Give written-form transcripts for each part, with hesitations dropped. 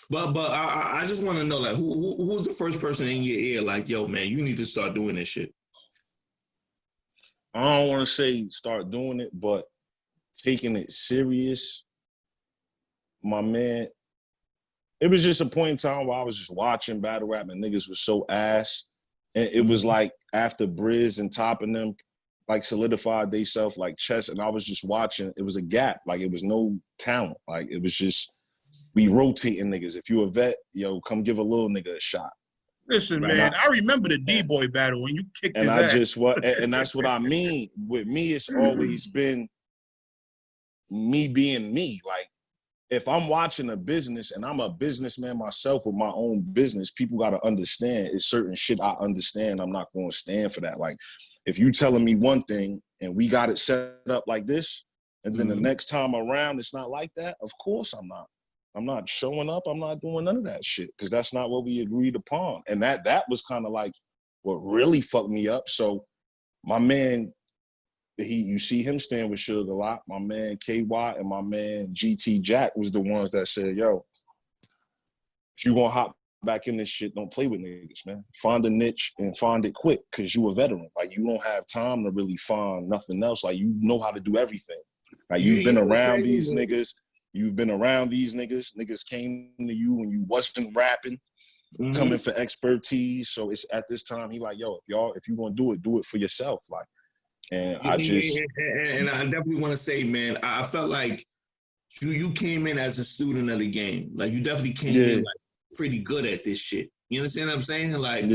But I just want to know, like, who's the first person in your ear, like, yo, man, you need to start doing this shit. I don't want to say start doing it, but taking it serious, my man. It was just a point in time where I was just watching battle rap and niggas was so ass. And it was like after Briz and Top and them like solidified theyself like chess, and I was just watching, it was a gap. Like it was no talent. Like it was just, we rotating niggas. If you a vet, yo, come give a little nigga a shot. Listen, man, I remember the D-Boy battle when you kicked his ass. And that's what I mean. With me, it's always been me being me. Like, if I'm watching a business and I'm a businessman myself with my own business, people got to understand it's certain shit I understand. I'm not going to stand for that. Like, if you telling me one thing and we got it set up like this, and then the next time around it's not like that, of course I'm not. I'm not showing up. I'm not doing none of that shit because that's not what we agreed upon. And that was kind of like what really fucked me up. So my man, you see him stand with Suge a lot. My man KY and my man GT Jack was the ones that said, yo, if you gonna hop back in this shit, don't play with niggas, man. Find a niche and find it quick, because you a veteran. Like, you don't have time to really find nothing else. Like, you know how to do everything. Like, you've been around these niggas. You've been around these niggas. Niggas came to you when you wasn't rapping, coming for expertise. So it's at this time, he like, yo, if you gonna do it for yourself. Like, and I definitely want to say, man, I felt like you came in as a student of the game. Like, you definitely came in like pretty good at this shit. You understand what I'm saying? Like,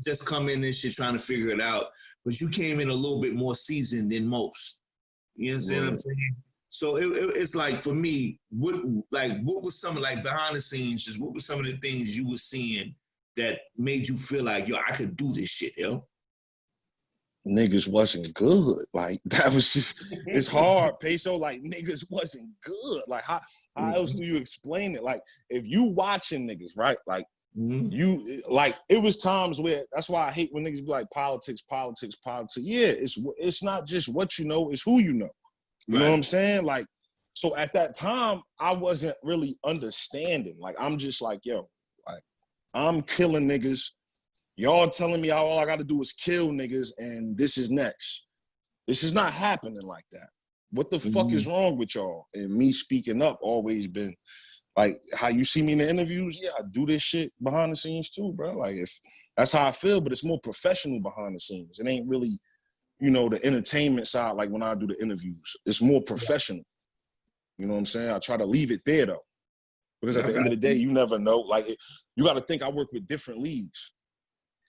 just come in this shit trying to figure it out. But you came in a little bit more seasoned than most. You understand what I'm saying? So it's like, for me, what was some of, like, behind the scenes, just what were some of the things you were seeing that made you feel like, yo, I could do this shit, yo? Niggas wasn't good. Like, that was just, it's hard, Peso. Like, niggas wasn't good. Like, how else do you explain it? Like, if you watching niggas, right? Like, you, like, it was times where, that's why I hate when niggas be like, politics. Yeah, it's not just what you know, it's who you know. You know what I'm saying? Like, so at that time, I wasn't really understanding. Like, I'm just like, yo, like, I'm killing niggas. Y'all telling me all I got to do is kill niggas and this is next. This is not happening like that. What the fuck is wrong with y'all? And me speaking up always been like, how you see me in the interviews, yeah, I do this shit behind the scenes too, bro. Like, if that's how I feel, but it's more professional behind the scenes. It ain't really, you know, the entertainment side, like when I do the interviews. It's more professional. You know what I'm saying? I try to leave it there, though. Because at the end of the day, you never know. Like, you got to think I work with different leagues.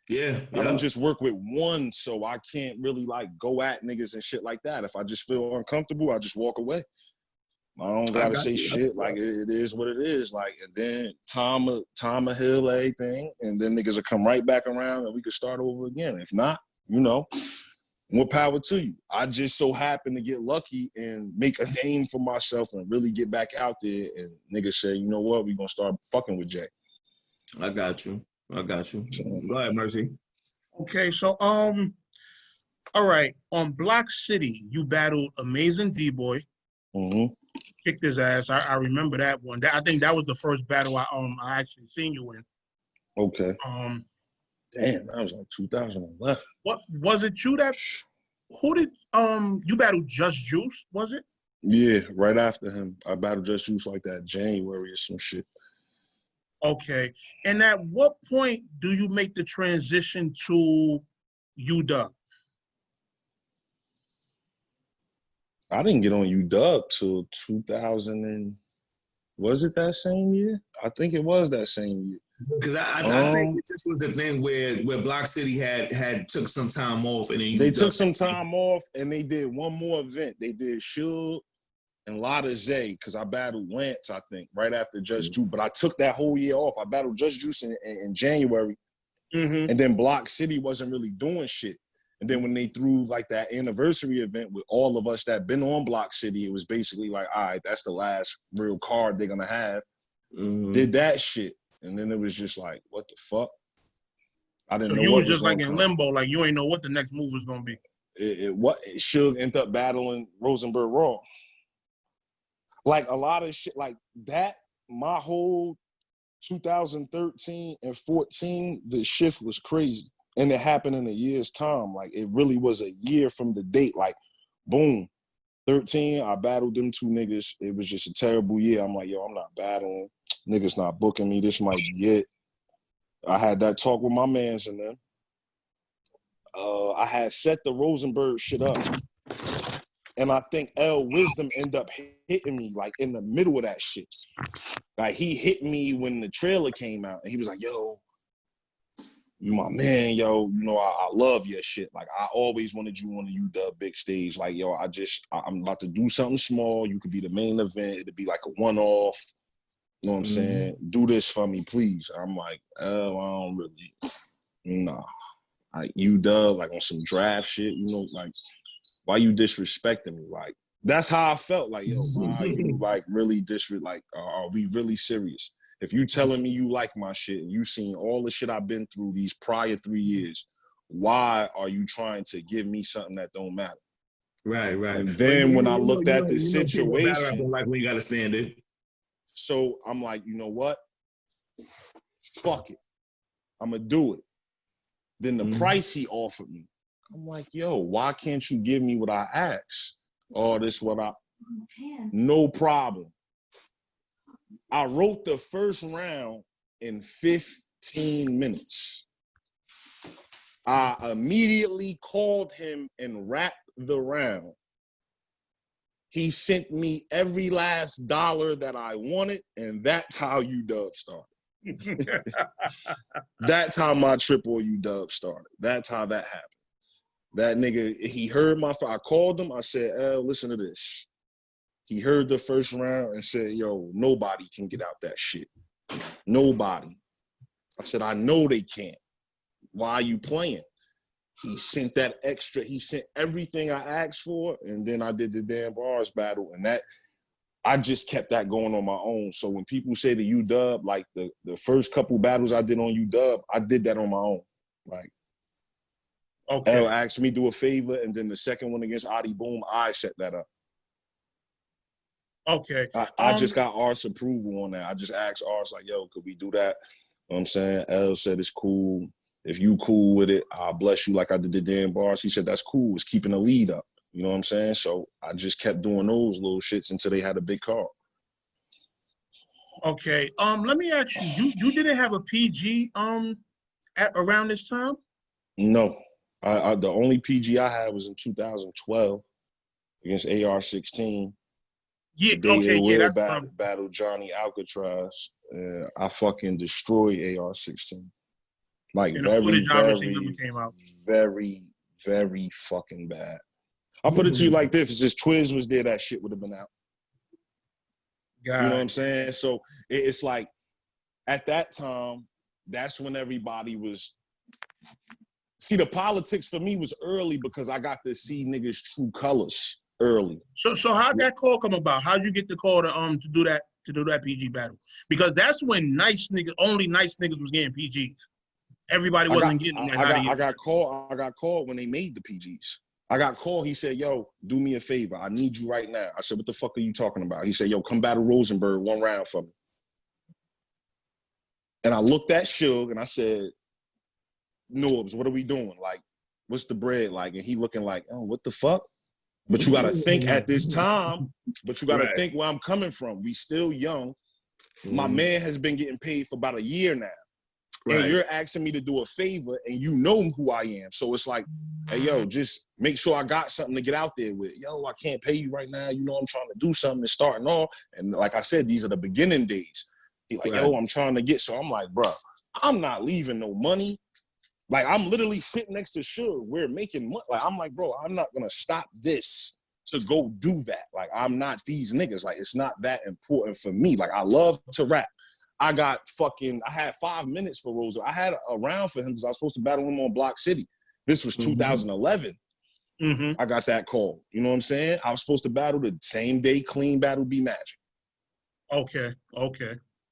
I don't just work with one, so I can't really, like, go at niggas and shit like that. If I just feel uncomfortable, I just walk away. I don't got to say shit. Like, it is what it is. Like, and then time will heal everything, and then niggas will come right back around and we can start over again. If not, you know, more power to you. I just so happen to get lucky and make a name for myself and really get back out there, and niggas say, you know what, we gonna start fucking with Jay. I got you. Go ahead, Mercy. Okay, so all right. On Block City, you battled Amazing D-Boy. Kicked his ass. I remember that one. I think that was the first battle I actually seen you in. Okay. Damn, that was like 2011. What was it? You that? Who did you battle? Just Juice, was it? Yeah, right after him, I battled Just Juice like that January or some shit. Okay, and at what point do you make the transition to UW? I didn't get on UW till 2000 and, was it that same year? I think it was that same year. Because I think this was a thing where Block City had took some time off, and then they took some time off, and they did one more event. They did Suge and Lotta Zay, because I battled Lance, I think, right after Just Juice. But I took that whole year off. I battled Just Juice in January, and then Block City wasn't really doing shit. And then when they threw like that anniversary event with all of us that been on Block City, it was basically like, all right, that's the last real card they're gonna have. Did that shit. And then it was just like, what the fuck? I didn't know what was going to come. You was just like in limbo, like you ain't know what the next move was going to be. It should end up battling Rosenberg Raw. Like, a lot of shit like that, my whole 2013 and 14, the shift was crazy. And it happened in a year's time. Like, it really was a year from the date. Like, boom. 13, I battled them two niggas. It was just a terrible year. I'm like, yo, I'm not battling. Niggas not booking me. This might be it. I had that talk with my mans and them. I had set the Rosenberg shit up. And I think L Wisdom ended up hitting me, like, in the middle of that shit. Like, he hit me when the trailer came out. And he was like, yo, you my man, yo. You know, I love your shit. Like, I always wanted you on the UW big stage. Like, yo, I'm about to do something small. You could be the main event. It'd be like a one-off. You know what I'm saying? Do this for me, please. I'm like, oh, I don't really, nah. Like, UW, like, on some draft shit, you know, like, why you disrespecting me? Like, that's how I felt. Like, yo, why are you, like, really like, are we really serious? If you telling me you like my shit and you seen all the shit I've been through these prior 3 years, why are you trying to give me something that don't matter? Right. And then when I looked at the situation, don't like when you gotta stand it. So I'm like, you know what? Fuck it. I'm gonna do it. Then the price he offered me, I'm like, yo, why can't you give me what I asked? Oh, this what I, no problem. I wrote the first round in 15 minutes. I immediately called him and rapped the round. He sent me every last dollar that I wanted, and that's how UW started. That's how my trip on UW started. That's how that happened. That nigga, he heard I called him, I said, listen to this. He heard the first round and said, yo, nobody can get out that shit. Nobody. I said, I know they can't. Why are you playing? He sent that extra, he sent everything I asked for, and then I did the damn bars battle, and that, I just kept that going on my own. So when people say to UW, like the first couple battles I did on UW, I did that on my own. Like, okay. L asked me to do a favor, and then the second one against AhdiBoom, I set that up. Okay. I just got Art's approval on that. I just asked Art, like, yo, could we do that? You know what I'm saying? L said it's cool. If you cool with it, I'll bless you like I did the damn bars. He said, that's cool. It's keeping the lead up. You know what I'm saying? So I just kept doing those little shits until they had a big car. Okay. Let me ask you, you didn't have a PG around this time? No. The only PG I had was in 2012 against AR-16. Yeah, okay, yeah, that's battle Johnny Alcatraz. I fucking destroyed AR-16. Like, very, very, very fucking bad. I'll put it to you like this: if this Twiz was there, that shit would have been out. You know what I'm saying? So it's like, at that time, that's when everybody was. See, the politics for me was early because I got to see niggas' true colors early. So how'd that call come about? How'd you get the call to do that PG battle? Because that's when only nice niggas was getting PGs. Everybody wasn't getting that. I got called when they made the PGs. I got called. He said, yo, do me a favor. I need you right now. I said, what the fuck are you talking about? He said, yo, come battle Rosenberg 1 round for me. And I looked at Suge and I said, Norbs, what are we doing? Like, what's the bread like? And he looking like, oh, what the fuck? But you got to think at this time, but you got to think where I'm coming from. We still young. My man has been getting paid for about a year now. And you're asking me to do a favor and you know who I am. So it's like, hey, yo, just make sure I got something to get out there with. Yo, I can't pay you right now. You know I'm trying to do something and starting off. And like I said, these are the beginning days. He like, yo, I'm trying to get. So I'm like, bro, I'm not leaving no money. Like, I'm literally sitting next to Suge. We're making money. Like, I'm like, bro, I'm not going to stop this to go do that. Like, I'm not these niggas. Like, it's not that important for me. Like, I love to rap. I had 5 minutes for Rosa. I had a round for him because I was supposed to battle him on Block City. This was 2011. I got that call. You know what I'm saying? I was supposed to battle the same day Clean battle B Magic. Okay.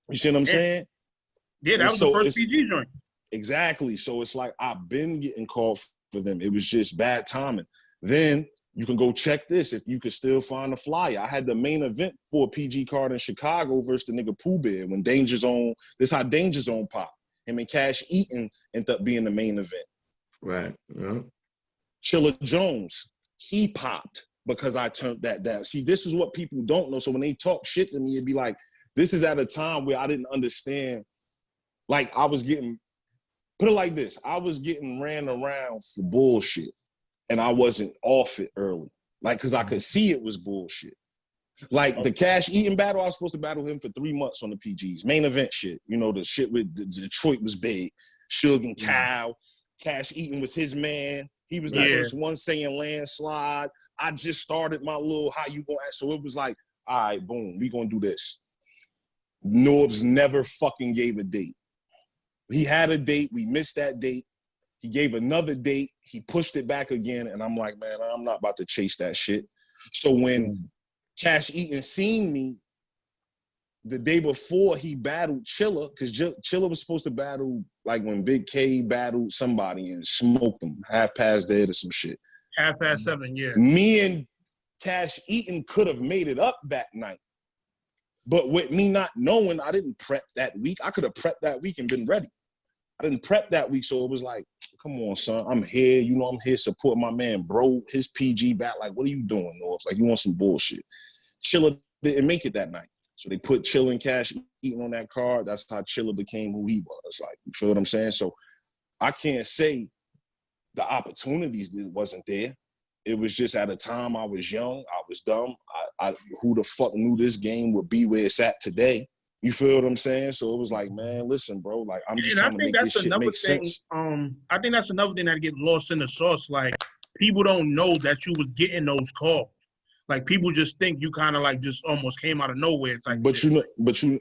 You see what I'm saying? Yeah, that was the first PG joint. Exactly. So it's like, I've been getting called for them. It was just bad timing. Then You can go check this if you could still find the flyer. I had the main event for a PG card in Chicago versus the nigga Pooh Bear when Danger Zone, this how Danger Zone popped. Him and Cash Eaton ended up being the main event. Right. Yeah. Chilla Jones, he popped because I turned that down. See, this is what people don't know. So when they talk shit to me, it'd be like, this is at a time where I didn't understand. Like I was getting, put it like this, I was getting ran around for bullshit. And I wasn't off it early. Like, because I could see it was bullshit. Like, the Cash Eaton battle, I was supposed to battle him for 3 months on the PGs. Main event shit. You know, the shit with Detroit was big. Suge and Cal. Cash Eaton was his man. He was the first one saying landslide. I just started my little how you gonna act. So it was like, all right, boom, we gonna do this. Norbs never fucking gave a date. He had a date. We missed that date. He gave another date. He pushed it back again. And I'm like, man, I'm not about to chase that shit. So when Cash Eaton seen me the day before he battled Chilla, because Chilla was supposed to battle like when Big K battled somebody and smoked him, half past dead or some shit. 7:30, yeah. Me and Cash Eaton could have made it up that night. But with me not knowing, I didn't prep that week. I could have prepped that week and been ready. I didn't prep that week, so it was like, come on, son, I'm here. You know, I'm here supporting my man, bro. His PG back. Like, what are you doing, North? Like, you want some bullshit. Chilla didn't make it that night. So they put Chilla and Cash Eaton on that card. That's how Chilla became who he was. Like, you feel what I'm saying? So I can't say the opportunities wasn't there. It was just at a time I was young. I was dumb. I who the fuck knew this game would be where it's at today? You feel what I'm saying? So it was like, man, listen, bro. Like, I'm just trying to make this shit make sense. I think that's another thing that gets lost in the sauce. Like, people don't know that you was getting those calls. Like, people just think you kind of like just almost came out of nowhere. It's like,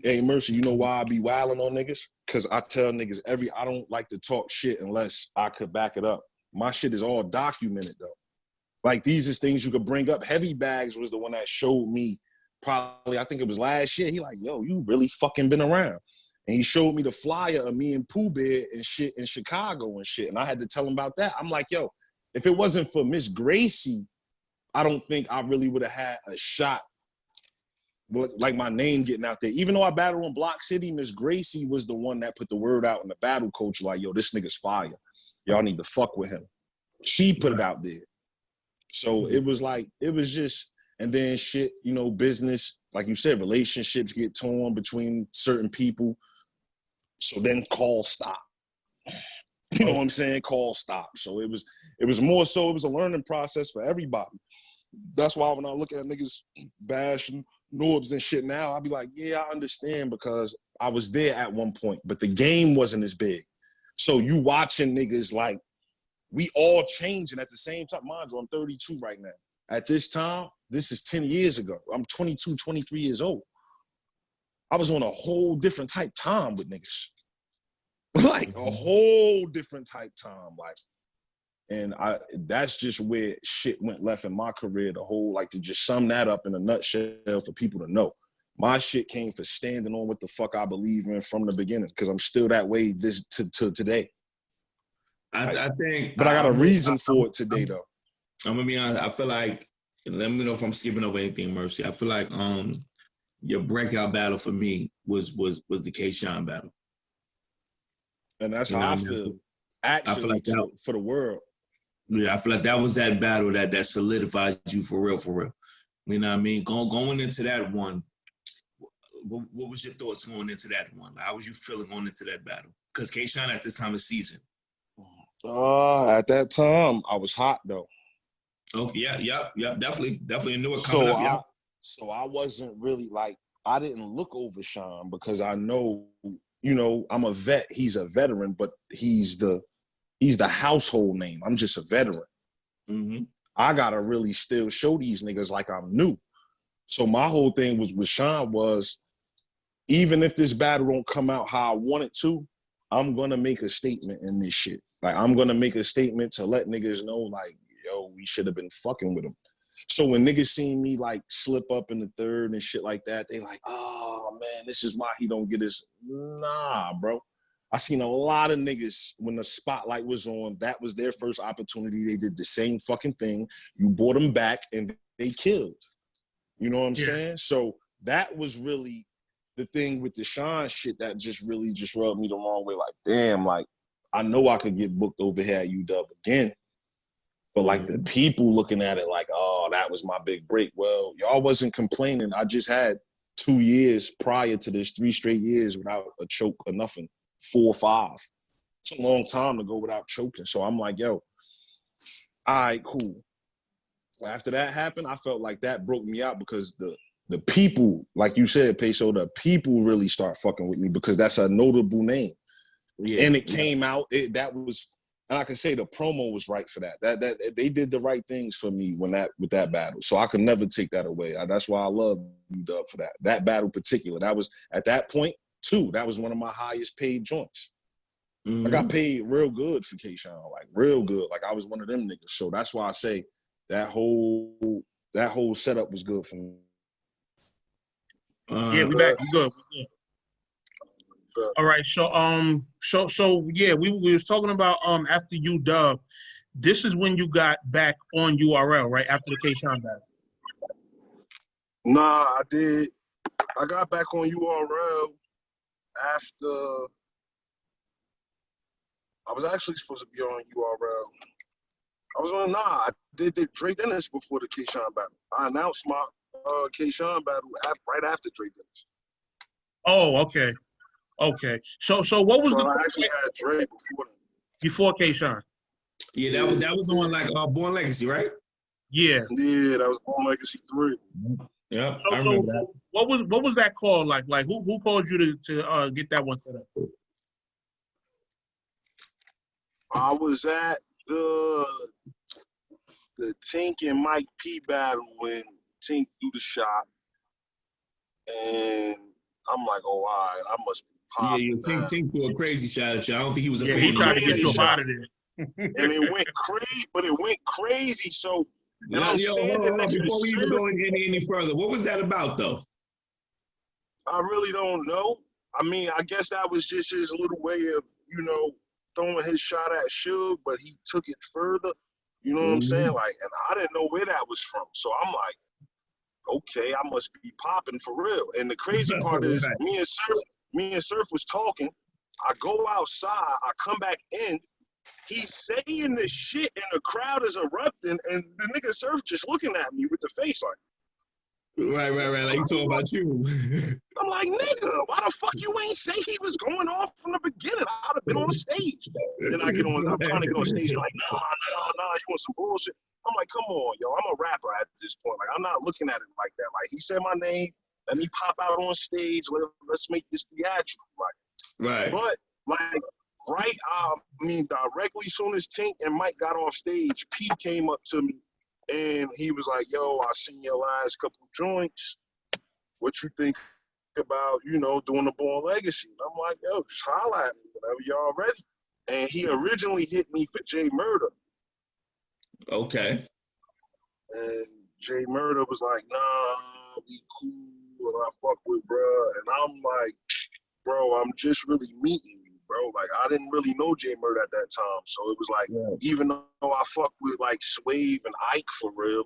hey, Mercy, you know why I be wilding on niggas? Because I tell niggas I don't like to talk shit unless I could back it up. My shit is all documented though. Like, these is things you could bring up. Heavy Bags was the one that showed me. Probably, I think it was last year. He like, yo, you really fucking been around. And he showed me the flyer of me and Pooh Bear and shit in Chicago and shit. And I had to tell him about that. I'm like, yo, if it wasn't for Miss Gracie, I don't think I really would have had a shot. Like my name getting out there. Even though I battled in Block City, Miss Gracie was the one that put the word out in the battle coach, like, yo, this nigga's fire. Y'all need to fuck with him. She put it out there. So it was like, it was just, and then shit, you know, business, like you said, relationships get torn between certain people. So then call stop. You know what I'm saying? Call stop. So it was more so, it was a learning process for everybody. That's why when I look at niggas bashing Norbs and shit now, I'll be like, yeah, I understand because I was there at one point, but the game wasn't as big. So you watching niggas like, we all changing at the same time. Mind you, I'm 32 right now. At this time, this is 10 years ago. I'm 22, 23 years old. I was on a whole different type time with niggas. Like a whole different type time. Like, and that's just where shit went left in my career. The whole, like, to just sum that up in a nutshell for people to know. My shit came for standing on what the fuck I believe in from the beginning, because I'm still that way to today. I think, but I got a reason for it today, though. I'm gonna be honest. I feel like, let me know if I'm skipping over anything, Mercy. I feel like your breakout battle for me was the K-Shine battle, and that's how I feel. Actually, I feel like for the world. Yeah, I feel like that was that battle that solidified you for real. You know what I mean? Going into that one, what was your thoughts going into that one? How was you feeling going into that battle? Because K-Shine at this time of season. At that time, I was hot though. Okay, yeah, definitely knew it coming up. So I wasn't really like, I didn't look over Sean because I know, you know, I'm a vet. He's a veteran, but he's the household name. I'm just a veteran. Mm-hmm. I gotta really still show these niggas like I'm new. So my whole thing was with Sean was, even if this battle don't come out how I want it to, I'm gonna make a statement in this shit. Like, I'm gonna make a statement to let niggas know, like, yo, we should have been fucking with him. So when niggas seen me like slip up in the third and shit like that, they like, oh man, this is why he don't get his. Nah, bro. I seen a lot of niggas when the spotlight was on, that was their first opportunity. They did the same fucking thing. You brought them back and they killed. You know what I'm saying? So that was really the thing with the Sean shit that just really just rubbed me the wrong way. Like, damn, like, I know I could get booked over here at UW again. But like the people looking at it like, oh, that was my big break. Well, y'all wasn't complaining. I just had 2 years prior to this, 3 straight years without a choke or nothing. 4 or 5. It's a long time to go without choking. So I'm like, yo, all right, cool. After that happened, I felt like that broke me out because the people, like you said, Peso, the people really start fucking with me because that's a notable name. Yeah, and it came out, that was, and I can say the promo was right for that. That they did the right things for me with that battle. So I could never take that away. That's why I love UW for that. That battle particular. That was, at that point, too, that was one of my highest paid joints. I got paid real good for K-Shine, like real good. Like I was one of them niggas. So that's why I say that whole setup was good for me. Yeah, we back. We good. All right. So yeah, we was talking about after UW, this is when you got back on URL, right? After the K-Shine battle. Nah, I did. I got back on URL after. I was actually supposed to be on URL. I did Dre Dennis before the K-Shine battle. I announced my K-Shine battle right after Dre Dennis. Oh, okay. Okay. So what was I actually had Dre before K-Shine? Yeah, that was on like Born Legacy, right? Yeah. Yeah, that was Born Legacy 3. Yeah, I remember that. What was that called? Like who called you to get that one set up? I was at the Tink and Mike P battle when Tink threw the shot, and I'm like, oh, all right, I must be popping. Yeah, Tink threw a crazy shot at you. I don't think he was a fan. He tried to get you out of there. And it went crazy, but it went crazy. So, and I'm standing next to before we even go any further, what was that about, though? I really don't know. I mean, I guess that was just his little way of, throwing his shot at Suge, but he took it further. You know what I'm saying? Like, and I didn't know where that was from. So I'm like, okay, I must be popping for real. And the crazy part is, me and Surf was talking. I go outside, I come back in. He's saying this shit, and the crowd is erupting, and the nigga Surf just looking at me with the face like. Right. Like he talking about you. I'm like, nigga, why the fuck you ain't say he was going off from the beginning? I'd have been on stage. Then I'm trying to get on stage. You're like, nah, you want some bullshit? I'm like, come on, yo, I'm a rapper at this point. Like, I'm not looking at it like that. Like, he said my name, let me pop out on stage. Let's make this theatrical. Like, right. But, like, directly as soon as Tink and Mike got off stage, P came up to me. And he was like, yo, I seen your last couple of joints. What you think about, doing the Born Legacy? And I'm like, yo, just holla at me whenever y'all ready. And he originally hit me for Jai Murder. Okay. And Jai Murder was like, nah, be cool. And I fuck with bruh. And I'm like, bro, I'm just really meeting you. Bro, like, I didn't really know Jai Murder at that time. So it was like, even though I fuck with, like, Swave and Ike for real,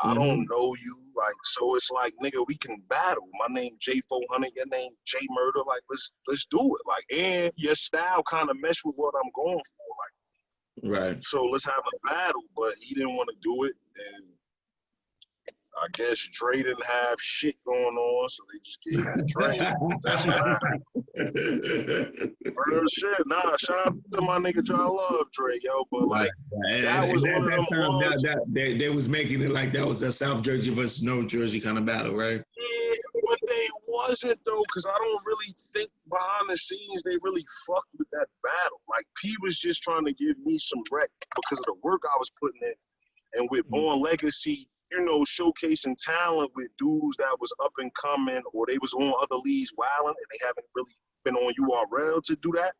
I don't know you. Like, so it's like, nigga, we can battle. My name Jai400, your name Jai Murder. Like, let's do it. Like, and your style kind of mesh with what I'm going for. Like, right. So let's have a battle. But he didn't want to do it. And I guess Dre didn't have shit going on, so they just gave it to Dre. Real shit. Nah, shout out to my nigga Dre. I love Dre, yo. But like, that was one of them. They was making it like that was a South Jersey versus North Jersey kind of battle, right? Yeah, but they wasn't though, because I don't really think behind the scenes they really fucked with that battle. Like, P was just trying to give me some rec because of the work I was putting in, and with Born Legacy, showcasing talent with dudes that was up and coming, or they was on other leagues wilding, and they haven't really been on URL to do that.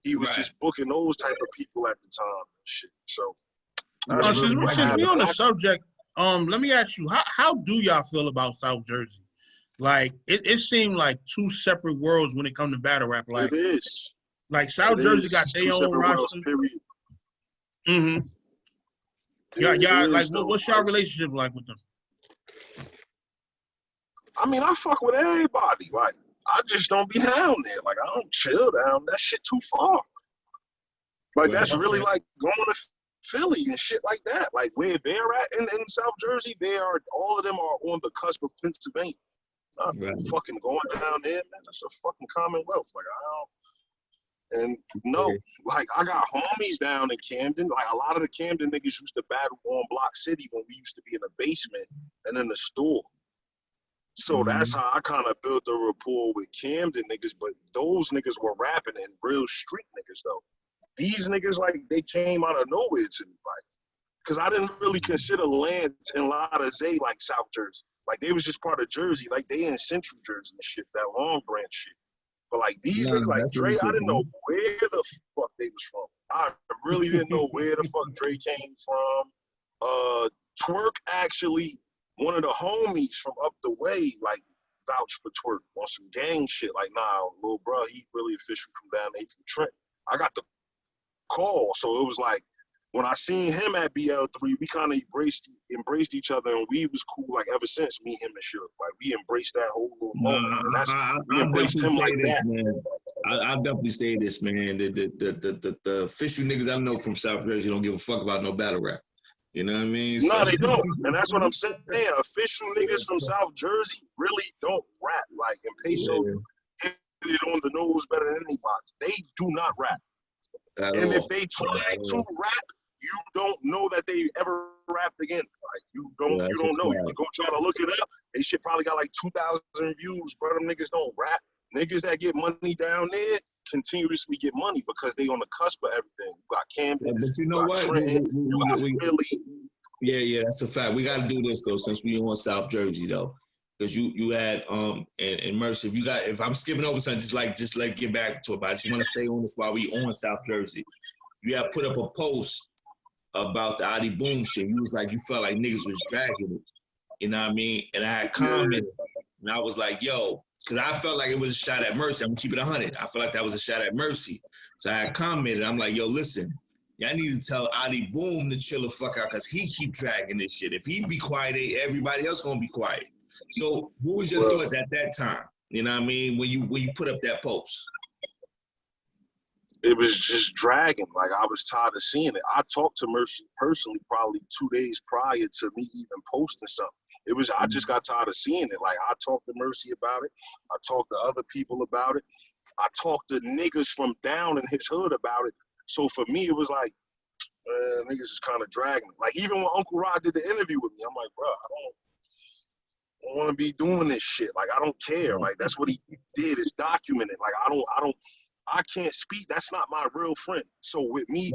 He was just booking those type of people at the time and shit. So, since we on the subject, let me ask you, how do y'all feel about South Jersey? Like, it seemed like two separate worlds when it comes to battle rap. Like, it is. Like South Jersey got their own roster. Mm-hmm. Yeah. Like, what's your relationship like with them? I mean, I fuck with everybody. Like, I just don't be down there. Like, I don't chill down. That shit too far. Like, that's really like going to Philly and shit like that. Like, where they're at in South Jersey, all of them are on the cusp of Pennsylvania. Not fucking going down there, man. That's a fucking commonwealth. Like, and no, like, I got homies down in Camden. Like, a lot of the Camden niggas used to battle on Block City when we used to be in the basement and in the store. So that's how I kind of built a rapport with Camden niggas. But those niggas were rapping and real street niggas, though. These niggas, like, they came out of nowhere to me, like, because I didn't really consider Lance and Lotta Zay like South Jersey. Like, they was just part of Jersey. Like, they in Central Jersey and shit, that Long Branch shit. But, like, these niggas, like Dre, I didn't know where the fuck they was from. I really didn't know where the fuck Dre came from. Twerk, actually, one of the homies from up the way, like, vouched for Twerk on some gang shit. Like, nah, little bro, he really official from down there from Trent. I got the call, so it was like, when I seen him at BL3, we kind of embraced each other, and we was cool, like, ever since, me, him, and Suge. Like, we embraced that whole little moment, and we embraced him like that. Man. I'll definitely say this, man. The official niggas I know from South Jersey don't give a fuck about no battle rap. You know what I mean? No, they don't, and that's what I'm saying. Official niggas from South Jersey really don't rap. Like, and Peso hit it on the nose better than anybody. They do not rap. And if they try to rap, you don't know that they ever rapped again. Like, you don't know. You can go try to look it up. They shit probably got like 2,000 views, bro. Them niggas don't rap. Niggas that get money down there continuously get money because they on the cusp of everything. You got Camden, but you know what? Trenton, you got Philly. Yeah, that's a fact. We got to do this though, since we on South Jersey though, because you had and Mercy. If I'm skipping over something, just like get back to it. But I just want to stay on this while we on South Jersey. You have put up a post about the AhdiBoom shit. You was like, you felt like niggas was dragging it. You know what I mean? And I had commented, and I was like, yo, because I felt like it was a shot at Mercy. I'm gonna keep it 100. I felt like that was a shot at Mercy. So I had commented, I'm like, yo, listen, y'all need to tell AhdiBoom to chill the fuck out because he keep dragging this shit. If he be quiet, everybody else gonna be quiet. So what was your thoughts at that time? You know what I mean? When you put up that post? It was just dragging. Like, I was tired of seeing it. I talked to Mercy personally probably 2 days prior to me even posting something. I just got tired of seeing it. Like, I talked to Mercy about it. I talked to other people about it. I talked to niggas from down in his hood about it. So for me, it was like, niggas is kind of dragging. Like, even when Uncle Rod did the interview with me, I'm like, bro, I don't want to be doing this shit. Like, I don't care. Like, that's what he did. It's documented. Like, I can't speak. That's not my real friend. So with me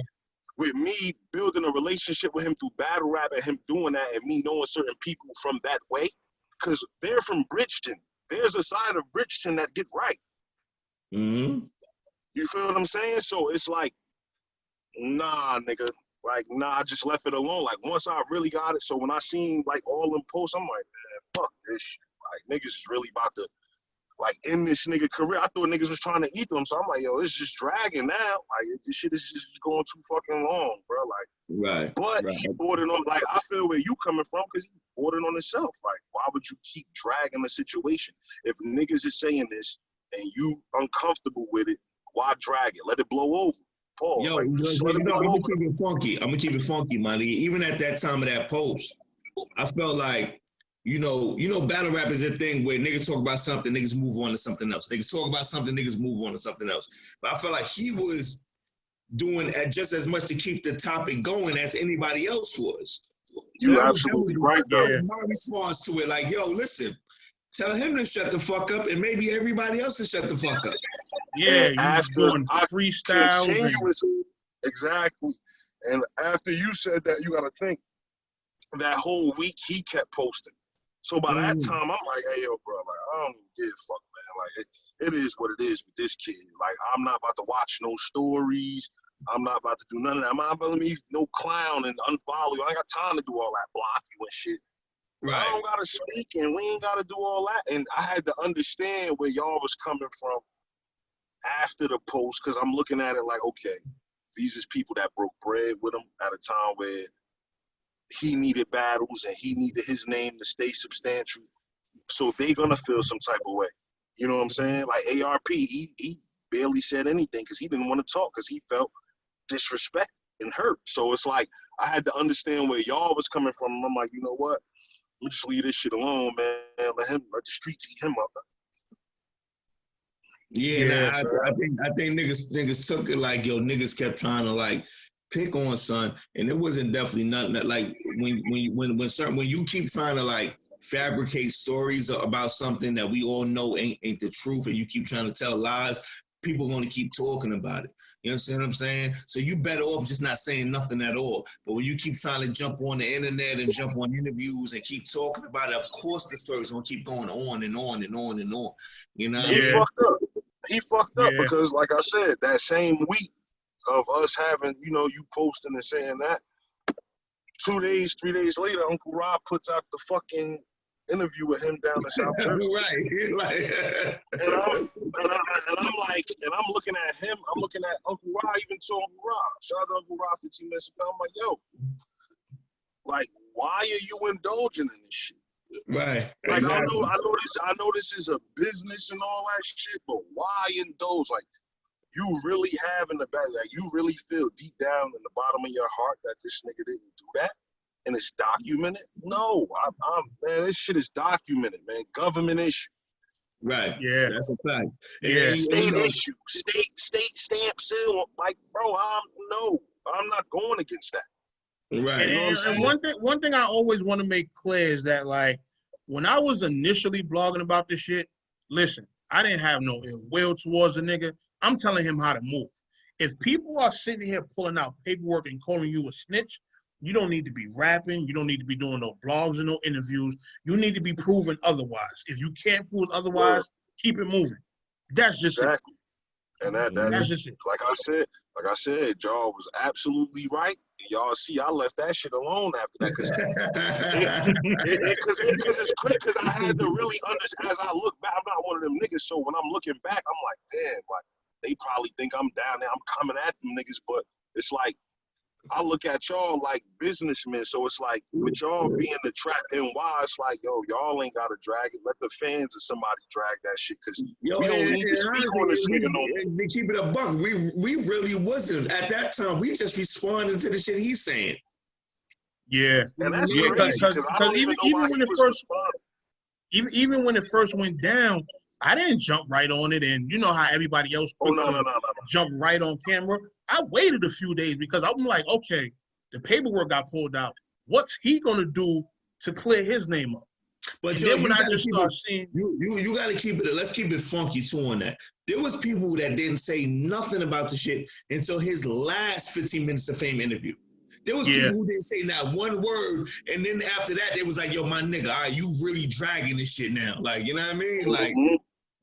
building a relationship with him through battle rap and him doing that and me knowing certain people from that way, because they're from Bridgeton. There's a side of Bridgeton that get right. Mm-hmm. You feel what I'm saying? So it's like, nah, nigga. Like, nah, I just left it alone. Like, once I really got it, so when I seen, like, all them posts, I'm like, man, fuck this shit. Like, niggas is really about to, like, end this nigga career. I thought niggas was trying to eat them, so I'm like, yo, it's just dragging now. Like, this shit is just going too fucking long, bro. Like, but he brought it on. Like, I feel where you coming from because he brought it on himself. Like, why would you keep dragging the situation? If niggas is saying this and you uncomfortable with it, why drag it? Let it blow over. Pause. Yo, like, I'm gonna keep it funky. I'm gonna keep it funky, my nigga. Even at that time of that post, I felt like, you know, battle rap is a thing where niggas talk about something, niggas move on to something else. Niggas talk about something, niggas move on to something else. But I felt like he was doing just as much to keep the topic going as anybody else was. So you absolutely right, though. That was my response to it. Like, yo, listen, tell him to shut the fuck up, and maybe everybody else to shut the fuck up. Yeah, you doing freestyle. Exactly. And after you said that, you got to think that whole week he kept posting. So by that time, I'm like, hey, yo, bro, like, I don't even give a fuck, man. Like, it is what it is with this kid. Like, I'm not about to watch no stories. I'm not about to do none of that. I'm not about to be no clown and unfollow you. I ain't got time to do all that, block you and shit. Right. I don't got to speak, and we ain't got to do all that. And I had to understand where y'all was coming from after the post, because I'm looking at it like, okay, these is people that broke bread with him at a time where he needed battles and he needed his name to stay substantial. So they gonna feel some type of way. You know what I'm saying? Like ARP, he barely said anything because he didn't want to talk because he felt disrespected and hurt. So it's like I had to understand where y'all was coming from. I'm like, you know what? Let me just leave this shit alone, man. Let the streets eat him up. Yeah, I think niggas took it like, yo, niggas kept trying to like pick on son, and it wasn't definitely nothing that, like when you keep trying to like fabricate stories about something that we all know ain't the truth, and you keep trying to tell lies, people are going to keep talking about it. You understand what I'm saying? So you better off just not saying nothing at all. But when you keep trying to jump on the internet and jump on interviews and keep talking about it, of course the story's going to keep going on and on and on and on. You know? He fucked up because, like I said, that same week of us having, you posting and saying that, 2 days, 3 days later, Uncle Rob puts out the fucking interview with him down in South Jersey. Right. And I'm looking at him. I'm looking at Uncle Rob, even to Uncle Rob. Shout out to Uncle Rob 15 minutes ago. I'm like, yo, like, why are you indulging in this shit? Right. Like, exactly. I know this is a business and all that shit, but why indulge? Like, you really have in the back, like, you really feel deep down in the bottom of your heart that this nigga didn't do that, and it's documented? No, man, this shit is documented, man. Government issue. Right. Yeah. That's a fact. Yeah. State issue. State stamp seal. Like, bro, I'm not going against that. Right. And one thing I always want to make clear is that, like, when I was initially blogging about this shit, listen, I didn't have no ill will towards the nigga. I'm telling him how to move. If people are sitting here pulling out paperwork and calling you a snitch, you don't need to be rapping. You don't need to be doing no blogs and no interviews. You need to be proven otherwise. If you can't prove otherwise, keep it moving. That's just exactly. It. And that's just it. Like I said, y'all was absolutely right. Y'all see, I left that shit alone after that because it's quick. Because I had to really understand. As I look back, I'm not one of them niggas. So when I'm looking back, I'm like, damn, like they probably think I'm down there. I'm coming at them niggas, but it's like I look at y'all like businessmen. So it's like with y'all being the trap NY, it's like, yo, y'all ain't gotta drag it. Let the fans or somebody drag that shit because we don't need to speak on this nigga no more. To keep it a buck, we really wasn't at that time. We just responded to the shit he's saying. Yeah, and that's crazy because I don't even know why he was responding. Even when it first went down, I didn't jump right on it, and you know how everybody else jump right on camera. I waited a few days because I'm like, okay, the paperwork got pulled out. What's he gonna do to clear his name up? But then when I just start seeing you got to keep it. Let's keep it funky too on that. There was people that didn't say nothing about the shit until his last 15 minutes of fame interview. There was people who didn't say not one word, and then after that, they was like, "Yo, my nigga, all right, you really dragging this shit now." Like, you know what I mean?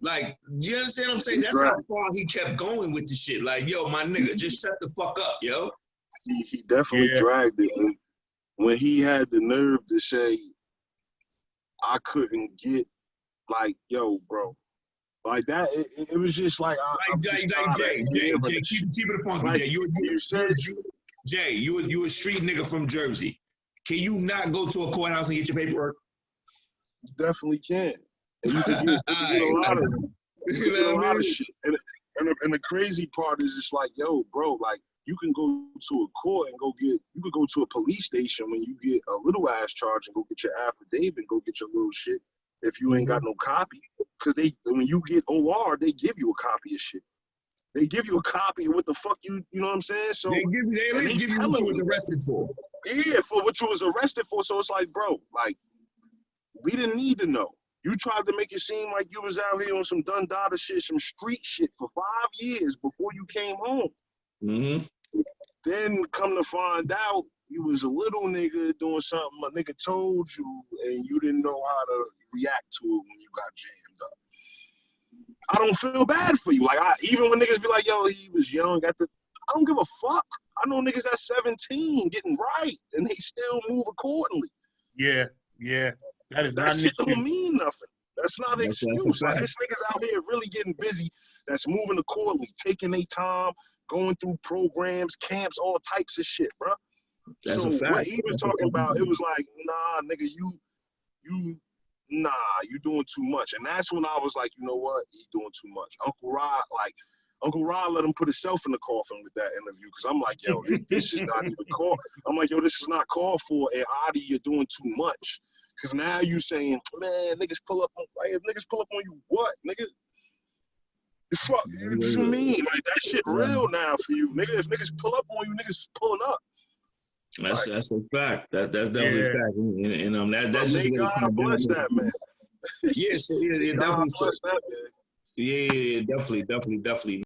Like, you understand what I'm saying? That's how far he kept going with the shit. Like, yo, my nigga, just shut the fuck up, yo. He definitely dragged it. And when he had the nerve to say, I couldn't get, like, yo, bro. Like that, it was just like, Jay, keep it funky, like, Jay. You a street nigga from Jersey. Can you not go to a courthouse and get your paperwork? You definitely can. And you can get a lot of shit. And the crazy part is it's like, yo, bro, like you can go to a court and you could go to a police station when you get a little ass charge and go get your affidavit and go get your little shit if you ain't got no copy. Because when you get OR, they give you a copy of shit. They give you a copy of what the fuck you know what I'm saying? So they at least give you what you was arrested for. Yeah, for what you was arrested for. So it's like, bro, like we didn't need to know. You tried to make it seem like you was out here on some Dundada shit, some street shit for 5 years before you came home. Mm-hmm. Then come to find out you was a little nigga doing something a nigga told you and you didn't know how to react to it when you got jammed up. I don't feel bad for you. Like, even when niggas be like, yo, he was young, I don't give a fuck. I know niggas that's 17 getting right and they still move accordingly. Yeah. That shit don't mean nothing. That's not an excuse. Like, this nigga's out here really getting busy that's moving accordingly, taking their time, going through programs, camps, all types of shit, bro. That's so a fact. what he was talking about, it was like, nah, nigga, you doing too much. And that's when I was like, you know what? He's doing too much. Uncle Rod let him put himself in the coffin with that interview, because I'm like, yo, this is not even called. I'm like, yo, this is not called for. And Ahdi, you're doing too much. Because now you saying, man, niggas pull up on, like, if niggas pull up on you, what, nigga? The fuck, what you mean? Like, that shit real now for you, nigga. If niggas pull up on you, niggas is pulling up. That's a fact. That's definitely a fact. And that's just may God bless that, man. Yeah, so yeah, God definitely. bless that, man. Yeah, definitely.